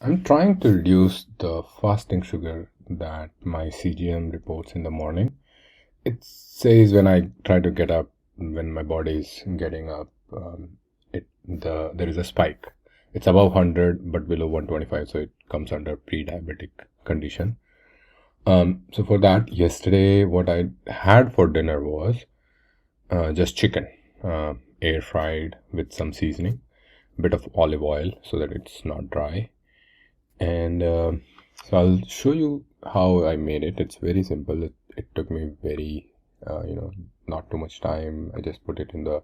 I'm trying to reduce the fasting sugar that my CGM reports in the morning. It says when I try to get up, when my body is getting up, there is a spike. It's above 100 but below 125, so it comes under pre-diabetic condition. So for that, yesterday what I had for dinner was just chicken, air fried with some seasoning, bit of olive oil so that it's not dry. And so I'll show you how I made it. It's very simple. It took me very, not too much time. I just put it in the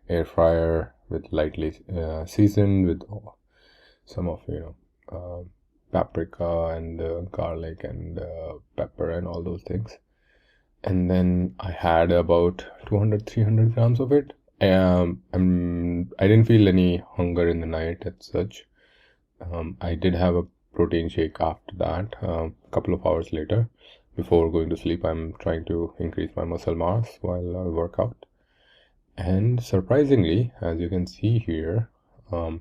air fryer with lightly seasoned with some of, paprika and garlic and pepper and all those things. And then I had about 200, 300 grams of it. I didn't feel any hunger in the night as such. I did have a protein shake after that, a couple of hours later. Before going to sleep, I'm trying to increase my muscle mass while I work out. And surprisingly, as you can see here, there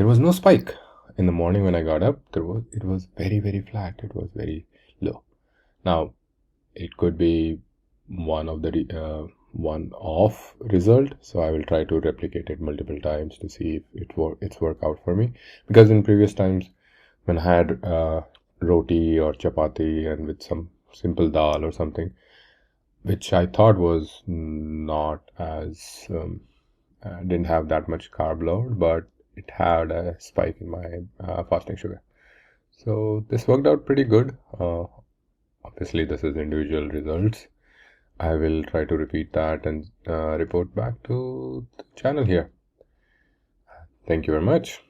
was no spike in the morning when I got up. It was very, very flat. It was very low. Now, it could be one-off result, so I will try to replicate it multiple times to see if it's work out for me. Because in previous times, when I had roti or chapati and with some simple dal or something, which I thought was not as didn't have that much carb load, but it had a spike in my fasting sugar. So this worked out pretty good. Obviously, this is individual results. I will try to repeat that and report back to the channel here. Thank you very much.